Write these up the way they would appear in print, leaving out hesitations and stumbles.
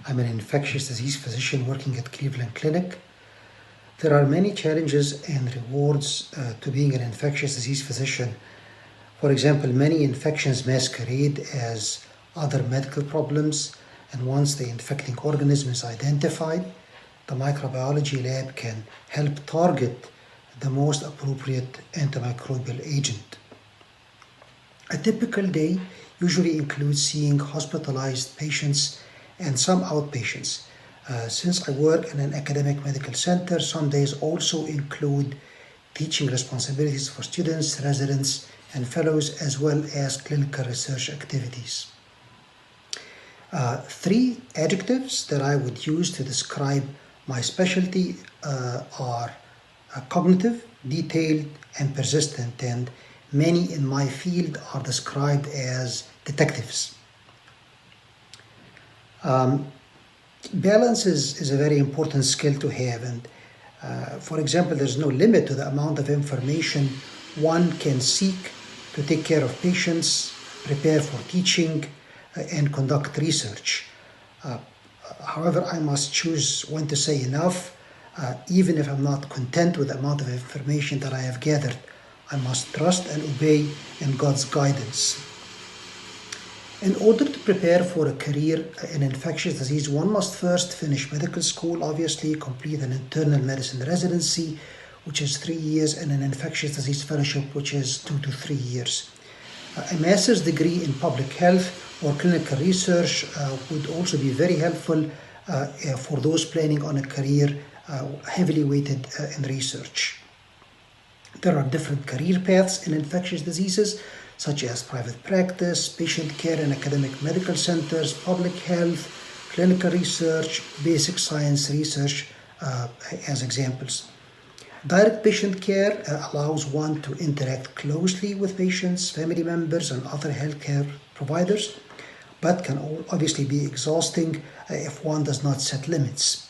I'm an infectious disease physician working at Cleveland Clinic. There are many challenges and rewards to being an infectious disease physician. For example, many infections masquerade as other medical problems, and once the infecting organism is identified, the microbiology lab can help target the most appropriate antimicrobial agent. A typical day usually includes seeing hospitalized patients and some outpatients. Since I work in an academic medical center, some days also include teaching responsibilities for students, residents, and fellows, as well as clinical research activities. Three adjectives that I would use to describe my specialty are cognitive, detailed, and persistent, and many in my field are described as detectives. Balance is a very important skill to have, and for example, there's no limit to the amount of information one can seek to take care of patients, prepare for teaching, and conduct research. However, I must choose when to say enough. Even if I'm not content with the amount of information that I have gathered, I must trust and obey in God's guidance. In order to prepare for a career in infectious disease, one must first finish medical school, obviously, complete an internal medicine residency, which is 3 years, and an infectious disease fellowship, which is 2 to 3 years. A master's degree in public health or clinical research would also be very helpful for those planning on a career heavily weighted in research. There are different career paths in infectious diseases, such as private practice, patient care in academic medical centers, public health, clinical research, basic science research as examples. Direct patient care allows one to interact closely with patients, family members, and other healthcare providers, but can obviously be exhausting if one does not set limits.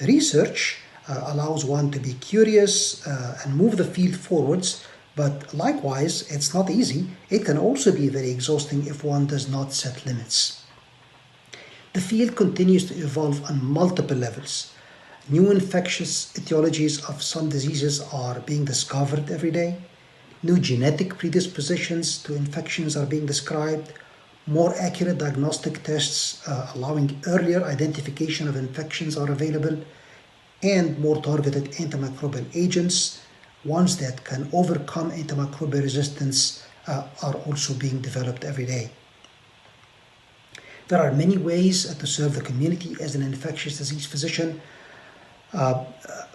Research allows one to be curious and move the field forwards, but likewise, it's not easy. It can also be very exhausting if one does not set limits. The field continues to evolve on multiple levels. New infectious etiologies of some diseases are being discovered every day. New genetic predispositions to infections are being described. More accurate diagnostic tests allowing earlier identification of infections are available, and more targeted antimicrobial agents, ones that can overcome antimicrobial resistance, are also being developed every day. There are many ways to serve the community as an infectious disease physician.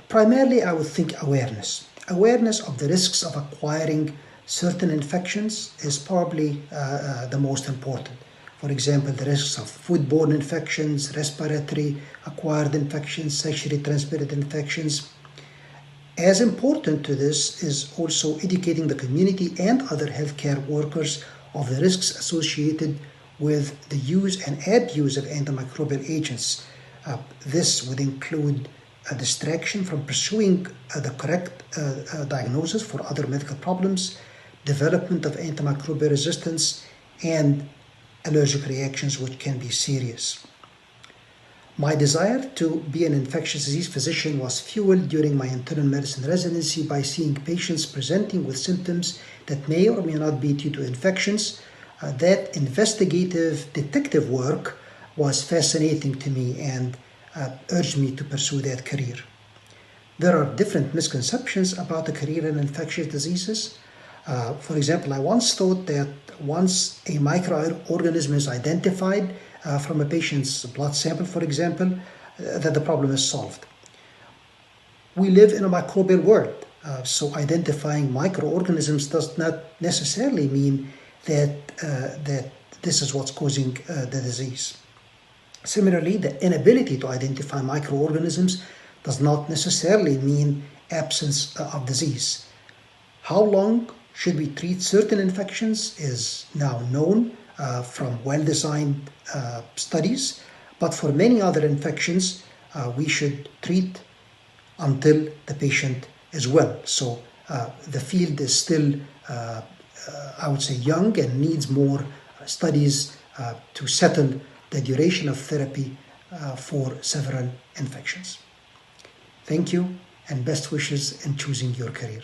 Primarily, I would think awareness. Awareness of the risks of acquiring certain infections is probably the most important. For example, the risks of foodborne infections, respiratory acquired infections, sexually transmitted infections. As important to this is also educating the community and other healthcare workers of the risks associated with the use and abuse of antimicrobial agents. This would include a distraction from pursuing the correct diagnosis for other medical problems, development of antimicrobial resistance, and allergic reactions which can be serious. My desire to be an infectious disease physician was fueled during my internal medicine residency by seeing patients presenting with symptoms that may or may not be due to infections. That investigative detective work was fascinating to me and urged me to pursue that career. There are different misconceptions about a career in infectious diseases. For example, I once thought that once a microorganism is identified from a patient's blood sample, for example, that the problem is solved. We live in a microbial world, so identifying microorganisms does not necessarily mean that this is what's causing the disease. Similarly, the inability to identify microorganisms does not necessarily mean absence of disease. How long should we treat certain infections is now known from well-designed studies, but for many other infections, we should treat until the patient is well. So the field is still, I would say, young and needs more studies to settle the duration of therapy for several infections. Thank you and best wishes in choosing your career.